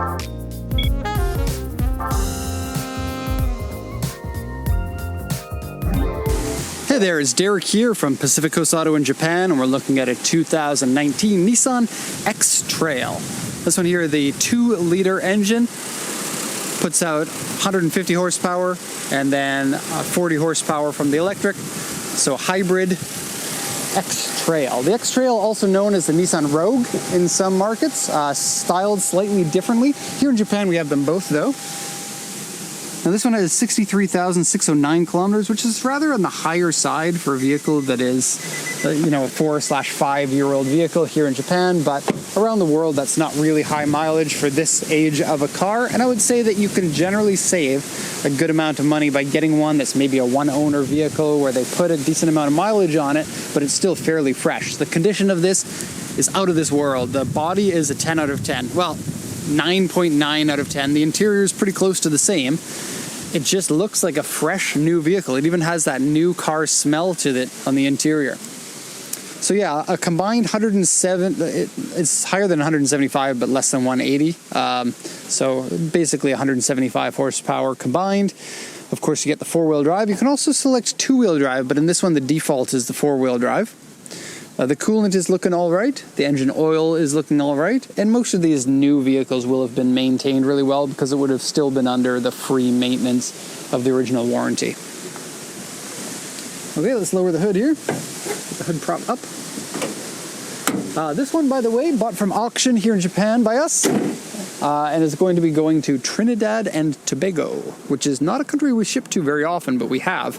Hey there, it's Derek here from Pacific Coast Auto in Japan, and we're looking at a 2019 Nissan X-Trail. This one here, the 2-liter engine, puts out 150 horsepower and then 40 horsepower from the electric, so hybrid X-Trail. The X-Trail, also known as the Nissan Rogue in some markets, styled slightly differently. Here in Japan we have them both though. Now this one has 63,609 kilometers, which is rather on the higher side for a vehicle that is, a 4/5-year-old vehicle here in Japan, but around the world that's not really high mileage for this age of a car. And I would say that you can generally save a good amount of money by getting one that's maybe a one-owner vehicle where they put a decent amount of mileage on it, but it's still fairly fresh. The condition of this is out of this world. The body is a 10 out of 10. Well, 9.9 out of 10. The interior is pretty close to the same. It just looks like a fresh new vehicle. It even has that new car smell to it on the interior. So yeah, a combined 107, it's higher than 175 but less than 180. So basically 175 horsepower combined. Of course you get the 4-wheel drive. You can also select 2-wheel drive, but in this one the default is the 4-wheel drive. The coolant is looking all right, the engine oil is looking all right, and most of these new vehicles will have been maintained really well because it would have still been under the free maintenance of the original warranty. Okay, let's lower the hood here. Get the hood prop up. This one, by the way, bought from auction here in Japan by us, and is going to be going to Trinidad and Tobago, which is not a country we ship to very often, but we have.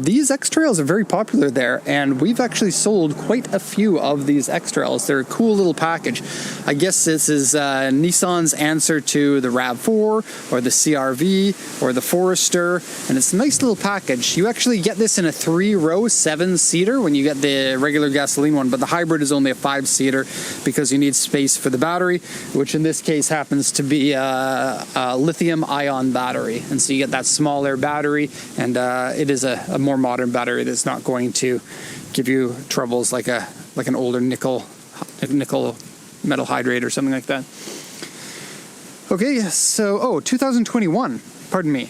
These X-Trails are very popular there, and we've actually sold quite a few of these X-Trails. They're a cool little package. I guess this is Nissan's answer to the RAV4 or the CR-V or the Forester, and it's a nice little package. You actually get this in a 3-row 7-seater when you get the regular gasoline one, but the hybrid is only a 5-seater because you need space for the battery, which in this case happens to be a lithium-ion battery, and so you get that smaller battery, and it is a more modern battery that's not going to give you troubles like an older nickel metal hydrate or something like that. Okay, so 2021. Pardon me,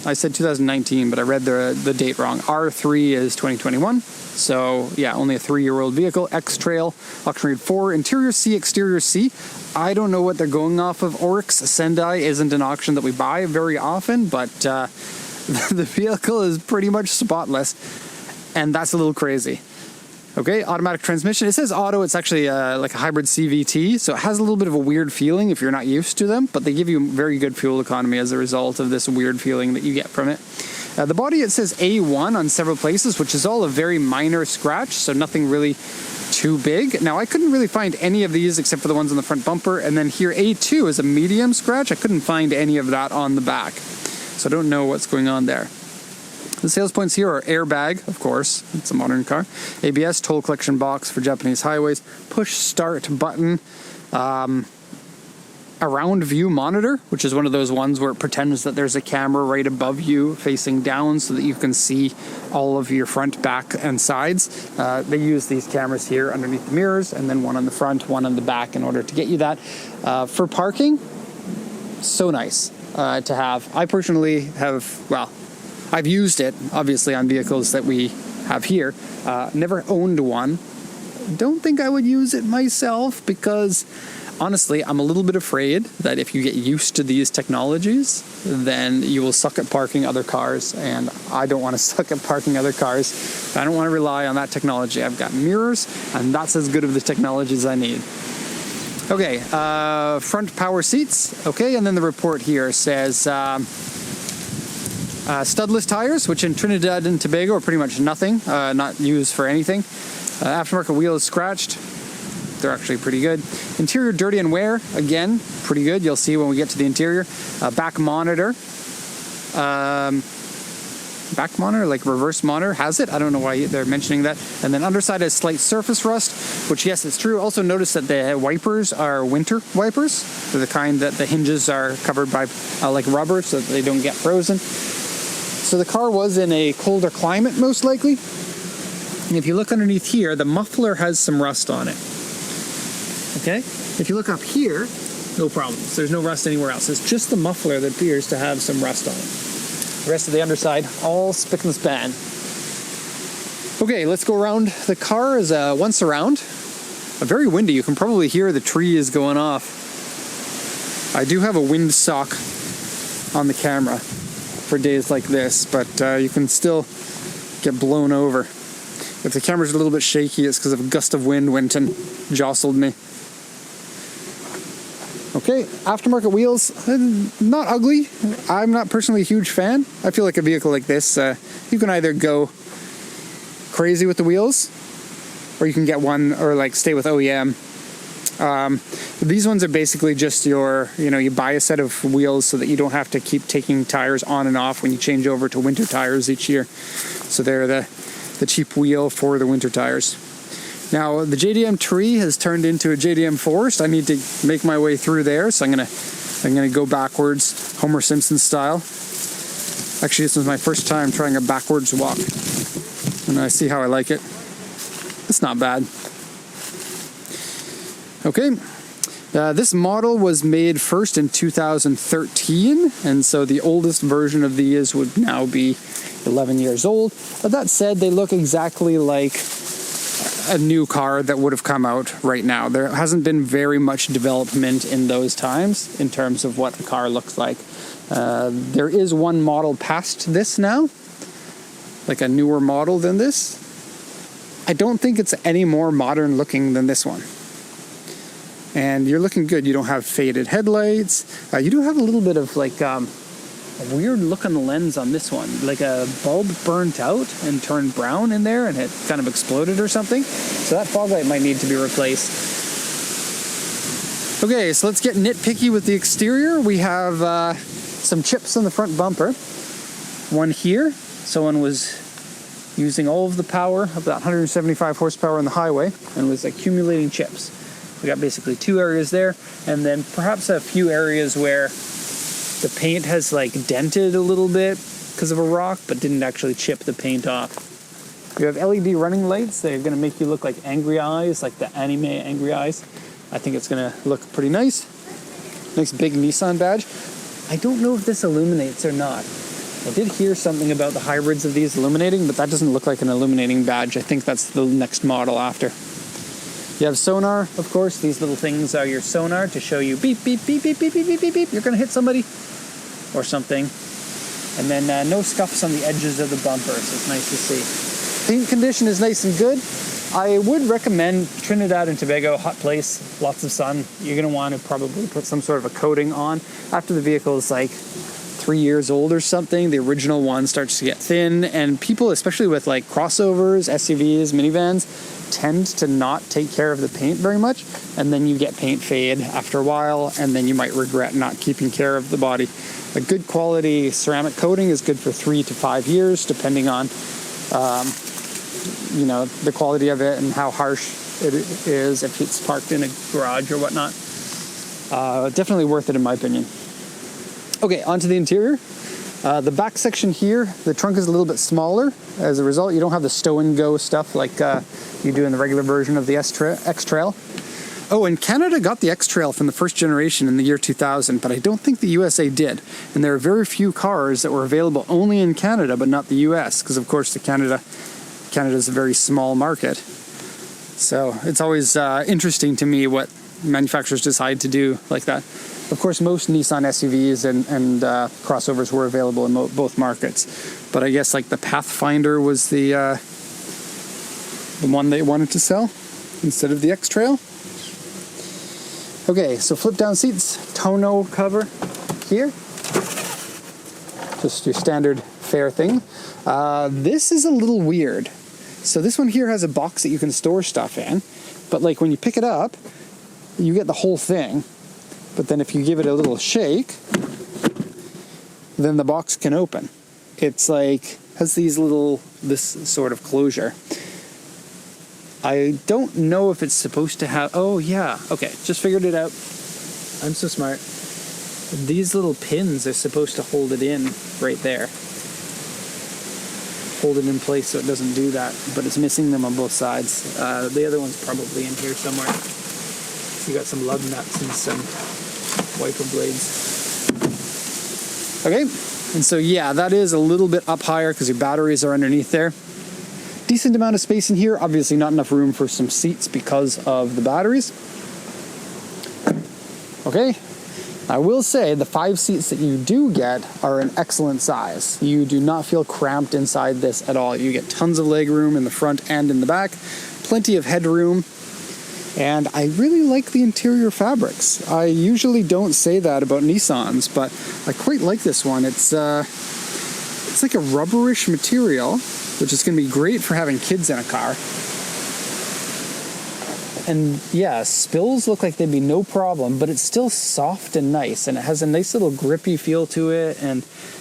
I said 2019, but I read the date wrong. R3 is 2021. So yeah, only a 3-year-old vehicle. X-Trail, auction rate 4, interior C, exterior C. I don't know what they're going off of. Oryx Sendai isn't an auction that we buy very often, but the vehicle is pretty much spotless, and that's a little crazy. Okay, automatic transmission. It says auto. It's actually like a hybrid CVT, so it has a little bit of a weird feeling if you're not used to them, but they give you very good fuel economy as a result of this weird feeling that you get from it. The body, it says A1 on several places, which is all a very minor scratch, so nothing really too big. Now, I couldn't really find any of these except for the ones on the front bumper, and then here A2 is a medium scratch. I couldn't find any of that on the back, so I don't know what's going on there. The sales points here are airbag, of course, it's a modern car, ABS, toll collection box for Japanese highways, push start button, a round view monitor, which is one of those ones where it pretends that there's a camera right above you facing down so that you can see all of your front, back, and sides. They use these cameras here underneath the mirrors, and then one on the front, one on the back in order to get you that. For parking, so nice to have. I personally have, well, I've used it, obviously, on vehicles that we have here. Never owned one. Don't think I would use it myself because, honestly, I'm a little bit afraid that if you get used to these technologies, then you will suck at parking other cars, and I don't want to suck at parking other cars. I don't want to rely on that technology. I've got mirrors, and that's as good of the technology as I need. Okay, front power seats. Okay, and then the report here says studless tires, which in Trinidad and Tobago are pretty much nothing, not used for anything. Aftermarket wheel is scratched. They're actually pretty good. Interior dirty and wear, again, pretty good. You'll see when we get to the interior. Back monitor. Back monitor, like reverse monitor, has it. I don't know why they're mentioning that. And then underside has slight surface rust, which, yes, it's true. Also notice that the wipers are winter wipers. They're the kind that the hinges are covered by like rubber so that they don't get frozen. So the car was in a colder climate, most likely. And if you look underneath here, the muffler has some rust on it. Okay? If you look up here, no problems. There's no rust anywhere else. It's just the muffler that appears to have some rust on it. The rest of the underside, all spick and span. Okay, let's go around. The car is one surround. Very windy. You can probably hear the trees going off. I do have a wind sock on the camera for days like this, but you can still get blown over. If the camera's a little bit shaky, it's because of a gust of wind went and jostled me. Okay, aftermarket wheels, not ugly. I'm not personally a huge fan. I feel like a vehicle like this, you can either go crazy with the wheels, or you can get one, or like stay with OEM. These ones are basically just your, you buy a set of wheels so that you don't have to keep taking tires on and off when you change over to winter tires each year. So they're the cheap wheel for the winter tires. Now the JDM tree has turned into a JDM forest. I need to make my way through there, so I'm gonna go backwards, Homer Simpson style. Actually, this was my first time trying a backwards walk, and I see how I like it. It's not bad. Okay, this model was made first in 2013, and so the oldest version of these would now be 11 years old. But that said, they look exactly like a new car that would have come out right now. There hasn't been very much development in those times in terms of what a car looks like. There is one model past this now, like a newer model than this. I don't think it's any more modern looking than this one. And you're looking good. You don't have faded headlights. You do have a little bit of like a weird look on the lens on this one. Like a bulb burnt out and turned brown in there and it kind of exploded or something. So that fog light might need to be replaced. Okay, so let's get nitpicky with the exterior. We have some chips on the front bumper. One here. Someone was using all of the power of that 175 horsepower on the highway and was accumulating chips. We got basically two areas there, and then perhaps a few areas where the paint has like dented a little bit because of a rock, but didn't actually chip the paint off. We have LED running lights. They're going to make you look like angry eyes, like the anime angry eyes. I think it's going to look pretty nice. Nice big Nissan badge. I don't know if this illuminates or not. I did hear something about the hybrids of these illuminating, but that doesn't look like an illuminating badge. I think that's the next model after. You have sonar, of course. These little things are your sonar to show you beep, beep, beep, beep, beep, beep, beep, beep, beep. You're going to hit somebody or something. And then no scuffs on the edges of the bumper, so it's nice to see. Paint condition is nice and good. I would recommend Trinidad and Tobago, hot place, lots of sun. You're going to want to probably put some sort of a coating on. After the vehicle is like 3 years old or something, the original one starts to get thin, and people, especially with like crossovers, SUVs, minivans, tend to not take care of the paint very much, and then you get paint fade after a while, and then you might regret not keeping care of the body. A good quality ceramic coating is good for 3 to 5 years, depending on the quality of it and how harsh it is, if it's parked in a garage or whatnot. Definitely worth it in my opinion. Okay, onto the interior. The back section here, the trunk is a little bit smaller. As a result, you don't have the stow and go stuff like you do in the regular version of the X-Trail. Oh, and Canada got the X-Trail from the first generation in the year 2000, but I don't think the USA did. And there are very few cars that were available only in Canada, but not the US, because of course Canada's a very small market. So it's always interesting to me what manufacturers decide to do like that. Of course, most Nissan SUVs and crossovers were available in both markets, but I guess like the Pathfinder was the one they wanted to sell instead of the X-Trail. Okay, so flip down seats, tonneau cover here, just your standard fare thing. This is a little weird. So this one here has a box that you can store stuff in, but like when you pick it up, you get the whole thing. But then if you give it a little shake, then the box can open. It's like, has this sort of closure. I don't know if it's supposed to have, oh yeah, okay, just figured it out. I'm so smart. These little pins are supposed to hold it in right there. Hold it in place so it doesn't do that, but it's missing them on both sides. The other one's probably in here somewhere. You got some lug nuts and some wiper blades. Okay, and so yeah, that is a little bit up higher because your batteries are underneath there. Decent amount of space in here. Obviously not enough room for some seats because of the batteries. Okay, I will say the 5 seats that you do get are an excellent size. You do not feel cramped inside this at all. You get tons of leg room in the front and in the back, plenty of headroom, and I really like the interior fabrics. I usually don't say that about Nissans, but I quite like this one. It's like a rubberish material, which is going to be great for having kids in a car. And yeah, spills look like they'd be no problem, but it's still soft and nice, and it has a nice little grippy feel to it. And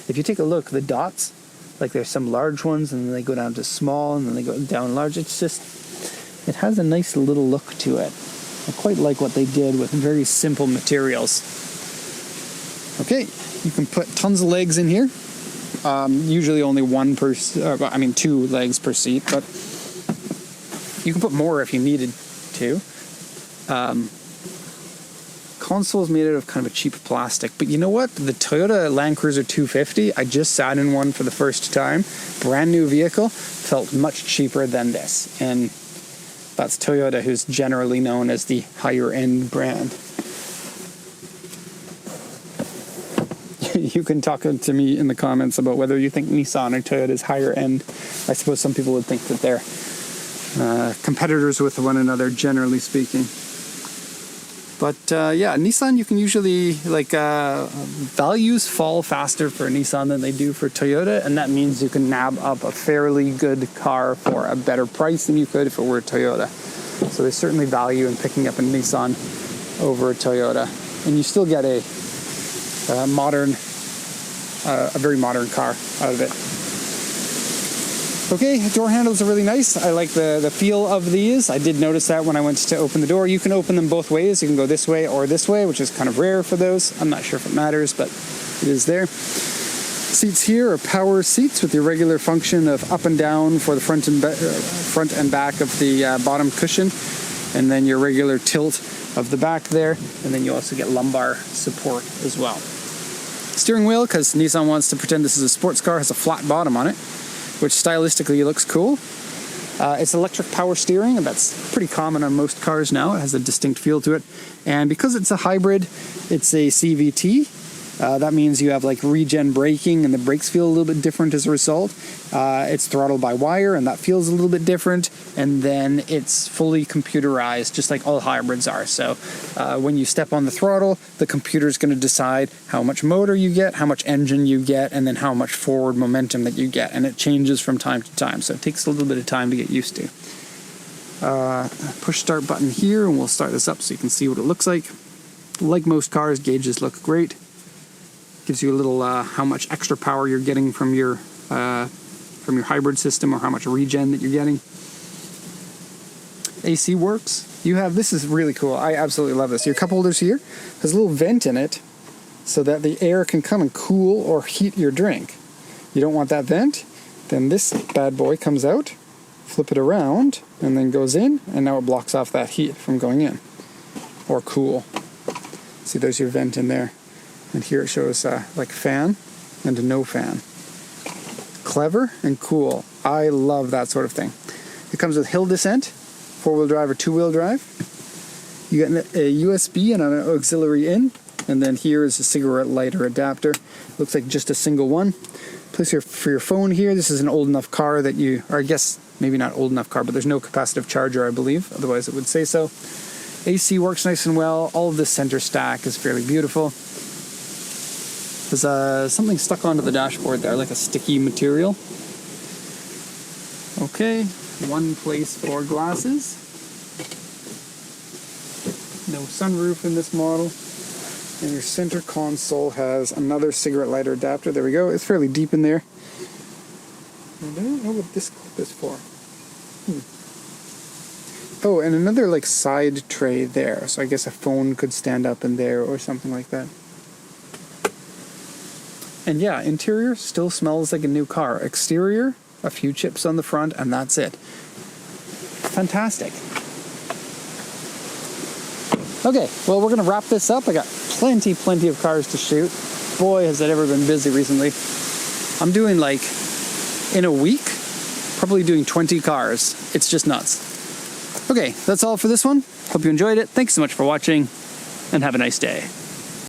if you take a look, the dots, like there's some large ones, and then they go down to small, and then they go down large. It's just, it has a nice little look to it. I quite like what they did with very simple materials. Okay, you can put tons of legs in here. Usually only 2 legs per seat, but you can put more if you needed to. Console is made out of kind of a cheap plastic, but you know what? The Toyota Land Cruiser 250, I just sat in one for the first time. Brand new vehicle, felt much cheaper than this, and that's Toyota, who's generally known as the higher end brand. You can talk to me in the comments about whether you think Nissan or Toyota is higher end. I suppose some people would think that they're competitors with one another, generally speaking. But yeah, Nissan, you can usually, values fall faster for Nissan than they do for Toyota, and that means you can nab up a fairly good car for a better price than you could if it were a Toyota. So there's certainly value in picking up a Nissan over a Toyota. And you still get a very modern car out of it. Okay, door handles are really nice. I like the feel of these. I did notice that when I went to open the door. You can open them both ways. You can go this way or this way, which is kind of rare for those. I'm not sure if it matters, but it is there. Seats here are power seats with your regular function of up and down for the front and back of the bottom cushion, and then your regular tilt of the back there, and then you also get lumbar support as well. Steering wheel, because Nissan wants to pretend this is a sports car, has a flat bottom on it, which stylistically looks cool. It's electric power steering, and that's pretty common on most cars now. It has a distinct feel to it. And because it's a hybrid, it's a CVT. That means you have like regen braking, and the brakes feel a little bit different as a result. It's throttled by wire, and that feels a little bit different. And then it's fully computerized, just like all hybrids are. So when you step on the throttle, the computer's going to decide how much motor you get, how much engine you get, and then how much forward momentum that you get. And it changes from time to time, so it takes a little bit of time to get used to. Push start button here, and we'll start this up so you can see what it looks like. Like most cars, gauges look great. Gives you a little how much extra power you're getting from your hybrid system, or how much regen that you're getting. AC works. This is really cool. I absolutely love this. Your cup holders here has a little vent in it so that the air can come and cool or heat your drink. You don't want that vent, then this bad boy comes out, flip it around, and then goes in, and now it blocks off that heat from going in or cool. See, there's your vent in there. And here it shows like fan and no fan. Clever and cool. I love that sort of thing. It comes with hill descent, 4-wheel drive or 2-wheel drive. You get a USB and an auxiliary in, and then here is a cigarette lighter adapter. Looks like just a single one. Place for your phone here. This is an old enough car that or I guess maybe not old enough car, but there's no capacitive charger, I believe. Otherwise it would say so. AC works nice and well. All of this center stack is fairly beautiful. There's something stuck onto the dashboard there, like a sticky material. Okay, one place for glasses. No sunroof in this model. And your center console has another cigarette lighter adapter. There we go. It's fairly deep in there. And I don't know what this clip is for. Oh, and another like side tray there. So I guess a phone could stand up in there or something like that. And yeah, interior still smells like a new car. Exterior, a few chips on the front, and that's it. Fantastic. Okay, well, we're going to wrap this up. I got plenty of cars to shoot. Boy, has it ever been busy recently. I'm doing like, in a week, probably doing 20 cars. It's just nuts. Okay, that's all for this one. Hope you enjoyed it. Thanks so much for watching, and have a nice day.